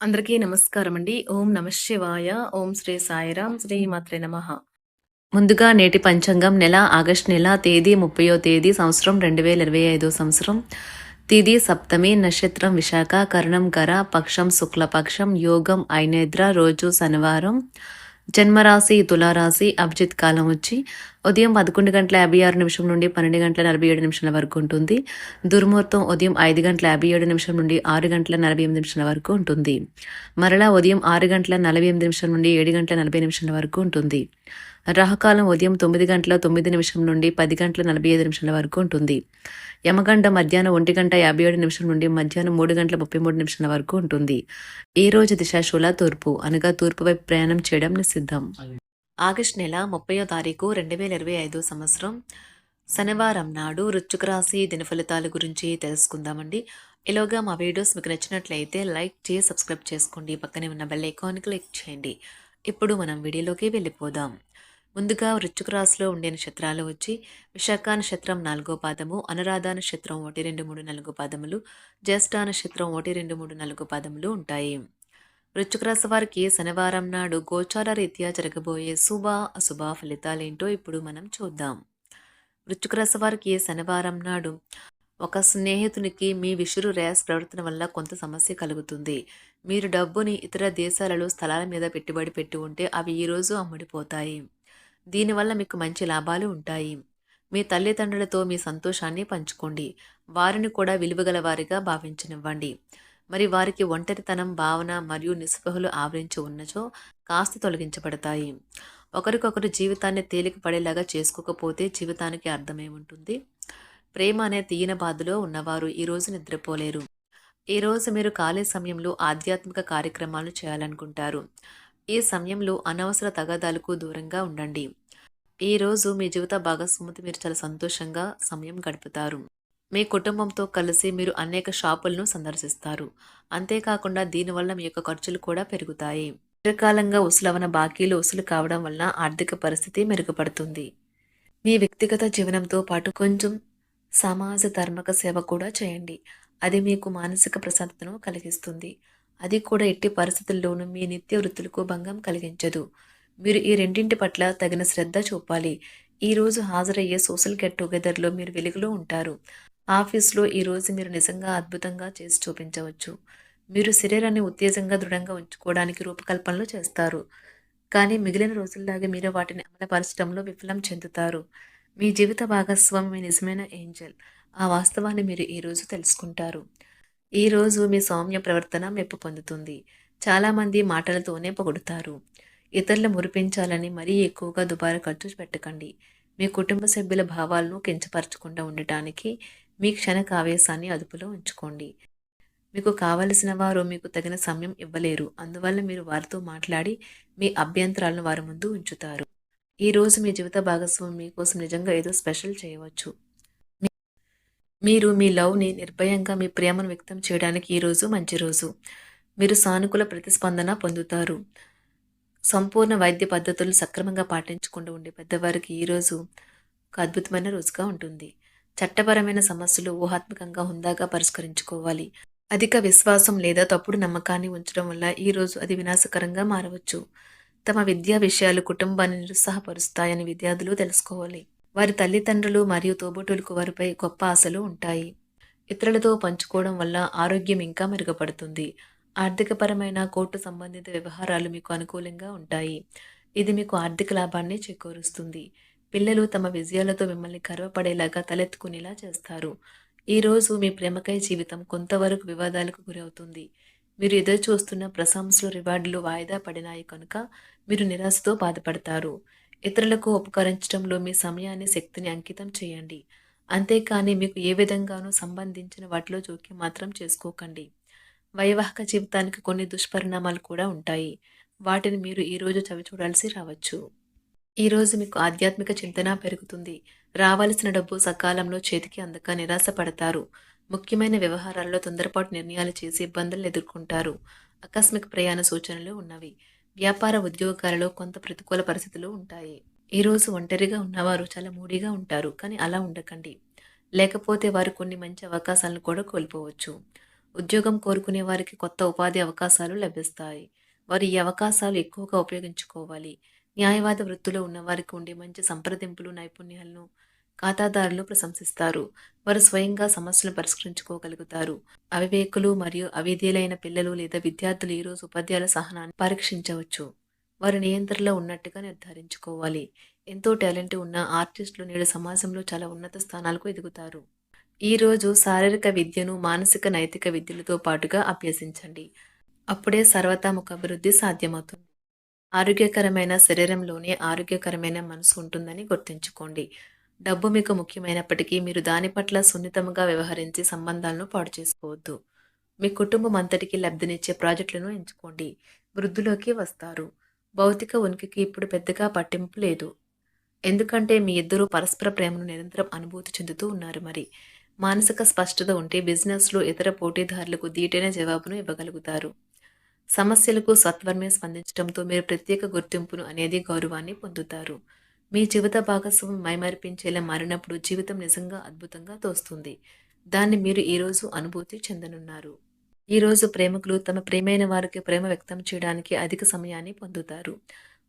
అందరికీ నమస్కారమండి. ఓం నమః శివాయ. ఓం శ్రీ సాయిరాం. శ్రీ మాత్రే నమః. ముందుగా నేటి పంచాంగం నెల ఆగస్టు నెల తేదీ 30వ తేదీ సంవత్సరం 2025 సంవత్సరం. తిథి సప్తమి, నక్షత్రం విశాఖ, కరణం గర, పక్షం శుక్లపక్షం, యోగం ఐనేద్ర, రోజు శనివారం. జన్మరాశి తులారాశి. అభిజిత్ కాలం వచ్చి ఉదయం 11:56 నుండి 12:47 వరకు ఉంటుంది. దుర్ముహూర్తం ఉదయం 5:57 నుండి 6:48 వరకు ఉంటుంది. మరలా ఉదయం 6:48 నుండి 7:40 వరకు ఉంటుంది. రాహుకాలం ఉదయం 9:09 నుండి 10:45 వరకు ఉంటుంది. యమగండ మధ్యాహ్నం 1:57 నుండి మధ్యాహ్నం 3:33 వరకు ఉంటుంది. ఈ రోజు దిశాశూల తూర్పు, అనగా తూర్పు వైపు ప్రయాణం చేయడం నిషిద్ధం. ఆగస్టు నెల 30వ తారీఖు 2025 సంవత్సరం శనివారం నాడు వృశ్చిక రాశి దినఫలితాల గురించి తెలుసుకుందామండి. ఈలోగా మా వీడియోస్ మీకు నచ్చినట్లయితే లైక్ చేసి సబ్స్క్రైబ్ చేసుకోండి. పక్కనే ఉన్న బెల్ ఐకాన్ క్లిక్ చేయండి. ఇప్పుడు మనం వీడియోలోకి వెళ్ళిపోదాం. ముందుగా వృశ్చిక రాశిలో ఉండే నక్షత్రాలు వచ్చి విశాఖ నక్షత్రం 4వ పాదము, అనురాధ నక్షత్రం 1, 2, 3, 4 పాదములు, జ్యేష్ఠ నక్షత్రం 1, 2, 3, 4 పాదములు ఉంటాయి. వృశ్చిక రాశి వారికి శనివారం నాడు గోచార రీత్యా జరగబోయే శుభ అశుభ ఫలితాలేంటో ఇప్పుడు మనం చూద్దాం. వృశ్చిక రాశి వారికి శనివారం నాడు ఒక స్నేహితునికి మీ విషురు ర్యాస్ ప్రవర్తన వల్ల కొంత సమస్య కలుగుతుంది. మీరు డబ్బుని ఇతర దేశాలలో స్థలాల మీద పెట్టుబడి పెట్టి ఉంటే అవి ఈరోజు అమ్ముడిపోతాయి. దీనివల్ల మీకు మంచి లాభాలు ఉంటాయి. మీ తల్లిదండ్రులతో మీ సంతోషాన్ని పంచుకోండి. వారిని కూడా విలువగల వారిగా భావించనివ్వండి. మరి వారికి ఒంటరితనం భావన మరియు నిస్పృహలు ఆవరించి ఉన్నచో కాస్త తొలగించబడతాయి. ఒకరికొకరు జీవితాన్ని తేలిక పడేలాగా చేసుకోకపోతే జీవితానికి అర్థమై ఉంటుంది. ప్రేమ అనే తీయన బాధలో ఉన్నవారు ఈరోజు నిద్రపోలేరు. ఈరోజు మీరు ఖాళీ సమయంలో ఆధ్యాత్మిక కార్యక్రమాలు చేయాలనుకుంటారు. ఈ సమయంలో అనవసర తగాదాలకు దూరంగా ఉండండి. ఈరోజు మీ జీవిత భాగస్వామితో మీరు చాలా సంతోషంగా సమయం గడుపుతారు. మీ కుటుంబంతో కలిసి మీరు అనేక షాపులను సందర్శిస్తారు. అంతేకాకుండా దీనివల్ల మీ యొక్క ఖర్చులు కూడా పెరుగుతాయి. దీర్ఘకాలంగా ఉసులవన బాకీలు వసూలు కావడం వల్ల ఆర్థిక పరిస్థితి మెరుగుపడుతుంది. మీ వ్యక్తిగత జీవనంతో పాటు కొంచెం సమాజ ధర్మక సేవ కూడా చేయండి. అది మీకు మానసిక ప్రశాంతతను కలిగిస్తుంది. అది కూడా ఎట్టి పరిస్థితుల్లోనూ మీ నిత్య వృత్తులకు భంగం కలిగించదు. మీరు ఈ రెండింటి పట్ల తగిన శ్రద్ధ చూపాలి. ఈరోజు హాజరయ్యే సోషల్ గెట్ టుగెదర్లో మీరు వెలుగులో ఉంటారు. ఆఫీస్లో ఈరోజు మీరు నిజంగా అద్భుతంగా చేసి చూపించవచ్చు. మీరు శరీరాన్ని ఉత్తేజంగా దృఢంగా ఉంచుకోవడానికి రూపకల్పనలు చేస్తారు. కానీ మిగిలిన రోజుల్లాగే మీరు వాటిని అమలుపరచడంలో విఫలం చెందుతారు. మీ జీవిత భాగస్వామి మీ నిజమైన ఏంజల్. ఆ వాస్తవాన్ని మీరు ఈరోజు తెలుసుకుంటారు. ఈరోజు మీ సౌమ్య ప్రవర్తన మెప్పు పొందుతుంది. చాలామంది మాటలతోనే పొగుడుతారు. ఇతరులు మురిపించాలని మరీ ఎక్కువగా దుబారా ఖర్చు పెట్టకండి. మీ కుటుంబ సభ్యుల భావాలను కించపరచకుండా ఉండటానికి మీ క్షణిక ఆవేశాన్ని అదుపులో ఉంచుకోండి. మీకు కావలసిన వారు మీకు తగిన సమయం ఇవ్వలేరు. అందువల్ల మీరు వారితో మాట్లాడి మీ అభ్యంతరాలను వారి ముందు ఉంచుతారు. ఈరోజు మీ జీవిత భాగస్వామి మీకోసం నిజంగా ఏదో స్పెషల్ చేయవచ్చు. మీరు మీ లవ్ని నిర్భయంగా మీ ప్రేమను వ్యక్తం చేయడానికి ఈరోజు మంచి రోజు. మీరు సానుకూల ప్రతిస్పందన పొందుతారు. సంపూర్ణ వైద్య పద్ధతులు సక్రమంగా పాటించకుండా ఉండే పెద్దవారికి ఈరోజు ఒక అద్భుతమైన రోజుగా ఉంటుంది. చట్టపరమైన సమస్యలు ఊహాత్మకంగా హుందాగా పరిష్కరించుకోవాలి. అధిక విశ్వాసం లేదా తప్పుడు నమ్మకాన్ని ఉంచడం వల్ల ఈరోజు అది వినాశకరంగా మారవచ్చు. తమ విద్యా విషయాలు కుటుంబాన్ని నిరుత్సాహపరుస్తాయని విద్యార్థులు తెలుసుకోవాలి. వారి తల్లిదండ్రులు మరియు తోబుట్టువులకు వారిపై గొప్ప ఆశలు ఉంటాయి. ఇతరులతో పంచుకోవడం వల్ల ఆరోగ్యం ఇంకా మెరుగుపడుతుంది. ఆర్థికపరమైన కోర్టు సంబంధిత వ్యవహారాలు మీకు అనుకూలంగా ఉంటాయి. ఇది మీకు ఆర్థిక లాభాన్ని చేకూరుస్తుంది. పిల్లలు తమ విజయాలతో మిమ్మల్ని గర్వపడేలాగా తలెత్తుకునేలా చేస్తారు. ఈరోజు మీ ప్రేమకై జీవితం కొంతవరకు వివాదాలకు గురవుతుంది. మీరు ఎదురు చూస్తున్న ప్రశంసలు రివార్డులు వాయిదా పడినాయి కనుక మీరు నిరాశతో బాధపడతారు. ఇతరులకు ఉపకరించడంలో మీ సమయాన్ని శక్తిని అంకితం చేయండి. అంతేకాని మీకు ఏ విధంగానూ సంబంధించిన వాటిలో జోక్యం మాత్రం చేసుకోకండి. వైవాహిక జీవితానికి కొన్ని దుష్పరిణామాలు కూడా ఉంటాయి. వాటిని మీరు ఈరోజు చవిచూడాల్సి రావచ్చు. ఈరోజు మీకు ఆధ్యాత్మిక చింతన పెరుగుతుంది. రావాల్సిన డబ్బు సకాలంలో చేతికి అందక నిరాశ పడతారు. ముఖ్యమైన వ్యవహారాల్లో తొందరపాటు నిర్ణయాలు చేసి ఇబ్బందులు ఎదుర్కొంటారు. ఆకస్మిక ప్రయాణ సూచనలు ఉన్నవి. వ్యాపార ఉద్యోగాలలో కొంత ప్రతికూల పరిస్థితులు ఉంటాయి. ఈరోజు ఒంటరిగా ఉన్నవారు చాలా మూడీగా ఉంటారు. కానీ అలా ఉండకండి. లేకపోతే వారు కొన్ని మంచి అవకాశాలను కూడా కోల్పోవచ్చు. ఉద్యోగం కోరుకునే వారికి కొత్త ఉపాధి అవకాశాలు లభిస్తాయి. వారు ఈ అవకాశాలు ఎక్కువగా ఉపయోగించుకోవాలి. న్యాయవాద వృత్తిలో ఉన్నవారికి ఉండే మంచి సంప్రదింపులు, నైపుణ్యాలను ఖాతాదారులు ప్రశంసిస్తారు. వారు స్వయంగా సమస్యలను పరిష్కరించుకోగలుగుతారు. అవివేకులు మరియు అవిధేయులైన పిల్లలు లేదా విద్యార్థులు ఈరోజు ఉపాధ్యాయుల సహనాన్ని పరీక్షించవచ్చు. వారు నియంత్రణలో ఉన్నట్టుగా నిర్ధారించుకోవాలి. ఎంతో టాలెంట్ ఉన్న ఆర్టిస్టులు నేడు సమాజంలో చాలా ఉన్నత స్థానాలకు ఎదుగుతారు. ఈరోజు శారీరక విద్యను మానసిక నైతిక విద్యలతో పాటుగా అభ్యసించండి. అప్పుడే సర్వతోముఖ అభివృద్ధి సాధ్యమవుతుంది. ఆరోగ్యకరమైన శరీరంలోనే ఆరోగ్యకరమైన మనసు ఉంటుందని గుర్తుంచుకోండి. డబ్బు మీకు ముఖ్యమైనప్పటికీ మీరు దాని పట్ల సున్నితంగా వ్యవహరించి సంబంధాలను పాడు చేసుకోవద్దు. మీ కుటుంబం అంతటికి లబ్ధినిచ్చే ప్రాజెక్టులను ఎంచుకోండి. వృద్ధిలోకి వస్తారు. భౌతిక ఉనికికి ఇప్పుడు పెద్దగా పట్టింపు లేదు. ఎందుకంటే మీ ఇద్దరూ పరస్పర ప్రేమను నిరంతరం అనుభూతి చెందుతూ ఉన్నారు మరి. మానసిక స్పష్టత ఉంటే బిజినెస్లో ఇతర పోటీదారులకు దీటైన జవాబును ఇవ్వగలుగుతారు. సమస్యలకు సత్వరమే స్పందించడంతో మీరు ప్రత్యేక గుర్తింపును అనేది గౌరవాన్ని పొందుతారు. మీ జీవిత భాగస్వామి మైమరిపించేలా మారినప్పుడు జీవితం నిజంగా అద్భుతంగా తోస్తుంది. దాన్ని మీరు ఈరోజు అనుభూతి చెందనున్నారు. ఈరోజు ప్రేమికులు తమ ప్రియమైన వారికి ప్రేమ వ్యక్తం చేయడానికి అధిక సమయాన్ని పొందుతారు.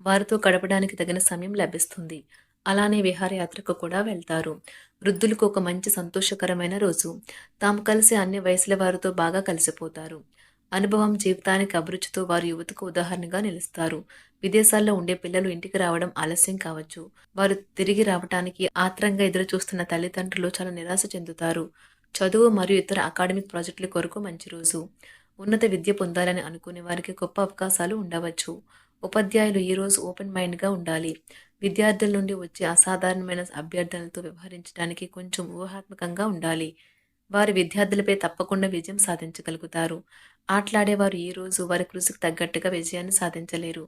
వారితో గడపడానికి తగిన సమయం లభిస్తుంది. అలానే విహారయాత్రకు కూడా వెళ్తారు. వృద్ధులకు ఒక మంచి సంతోషకరమైన రోజు. తాము కలిసి అన్ని వయసుల వారితో బాగా కలిసిపోతారు. అనుభవం జీవితానికి అభిరుచితో వారు యువతకు ఉదాహరణగా నిలుస్తారు. విదేశాల్లో ఉండే పిల్లలు ఇంటికి రావడం ఆలస్యం కావచ్చు. వారు తిరిగి రావటానికి ఆత్రంగా ఎదురు చూస్తున్న తల్లిదండ్రులు చాలా నిరాశ చెందుతారు. చదువు మరియు ఇతర అకాడమిక్ ప్రాజెక్టుల కొరకు మంచి రోజు. ఉన్నత విద్య పొందాలని అనుకునే వారికి గొప్ప అవకాశాలు ఉండవచ్చు. ఉపాధ్యాయులు ఈరోజు ఓపెన్ మైండ్గా ఉండాలి. విద్యార్థుల నుండి వచ్చే అసాధారణమైన అభ్యర్థనలతో వ్యవహరించడానికి కొంచెం ఊహాత్మకంగా ఉండాలి. వారి విద్యార్థులపై తప్పకుండా విజయం సాధించగలుగుతారు. ఆటలాడేవారు ఈరోజు వారి కృషికి తగ్గట్టుగా విజయాన్ని సాధించలేరు.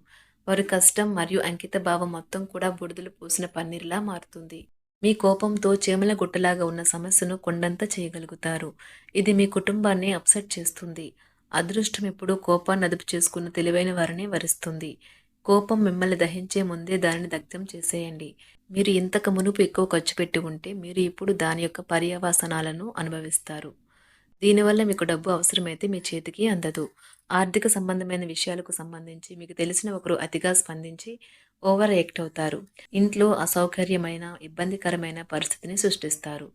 వారి కష్టం మరియు అంకిత భావం మొత్తం కూడా బుడిదలు పూసిన పన్నీరులా మారుతుంది. మీ కోపంతో చీమల గుట్టలాగా ఉన్న సమస్యను కొండంత చేయగలుగుతారు. ఇది మీ కుటుంబాన్ని అప్సెట్ చేస్తుంది. అదృష్టం ఎప్పుడూ కోపాన్ని అదుపు చేసుకున్న తెలివైన వారిని వరిస్తుంది. కోపం మిమ్మల్ని దహించే ముందే దానిని దగ్ధం చేసేయండి. మీరు ఇంతకు మునుపు ఎక్కువ ఖర్చు పెట్టి ఉంటే మీరు ఇప్పుడు దాని యొక్క పర్యవసానాలను అనుభవిస్తారు. దీనివల్ల మీకు డబ్బు అవసరమైతే మీ చేతికి అందదు. ఆర్థిక సంబంధమైన విషయాలకు సంబంధించి మీకు తెలిసిన ఒకరు అతిగా స్పందించి ఓవర్ యాక్ట్ అవుతారు. ఇంట్లో అసౌకర్యమైన ఇబ్బందికరమైన పరిస్థితిని సృష్టిస్తారు.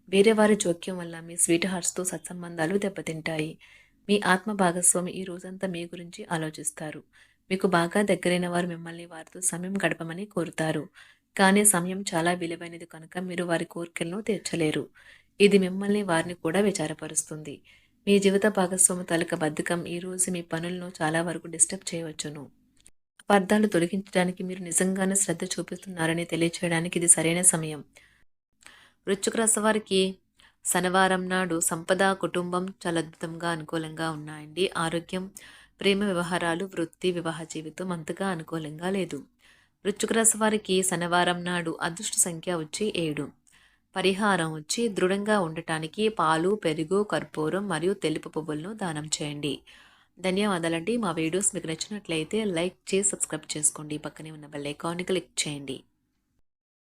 వేరే వారి జోక్యం వల్ల మీ స్వీట్ హార్ట్స్తో సత్సంబంధాలు దెబ్బతింటాయి. మీ ఆత్మ భాగస్వామి ఈ రోజంతా మీ గురించి ఆలోచిస్తారు. మీకు బాగా దగ్గరైన వారు మిమ్మల్ని వారితో సమయం గడపమని కోరుతారు. కానీ సమయం చాలా విలువైనది కనుక మీరు వారి కోరికలను తీర్చలేరు. ఇది మిమ్మల్ని వారిని కూడా విచారపరుస్తుంది. మీ జీవిత భాగస్వామి తాలూకా బద్ధకం ఈరోజు మీ పనులను చాలా వరకు డిస్టర్బ్ చేయవచ్చును. అపార్థాలు తొలగించడానికి మీరు నిజంగానే శ్రద్ధ చూపిస్తున్నారని తెలియచేయడానికి ఇది సరైన సమయం. వృశ్చిక రాశి వారికి శనివారం నాడు సంపద, కుటుంబం చాలా అద్భుతంగా అనుకూలంగా ఉన్నాయండి. ఆరోగ్యం, ప్రేమ వ్యవహారాలు, వృత్తి, వివాహ జీవితం అంతగా అనుకూలంగా లేదు. వృశ్చిక రాశి వారికి శనివారం నాడు అదృష్ట సంఖ్య వచ్చి 7. పరిహారం వచ్చి దృఢంగా ఉండటానికి పాలు, పెరుగు, కర్పూరం మరియు తెలుపు పువ్వులను దానం చేయండి. ధన్యవాదాలండి. మా వీడియోస్ మీకు నచ్చినట్లయితే లైక్ చేసి సబ్స్క్రైబ్ చేసుకోండి. పక్కనే ఉన్న బెల్ ఐకాన్ని క్లిక్ చేయండి.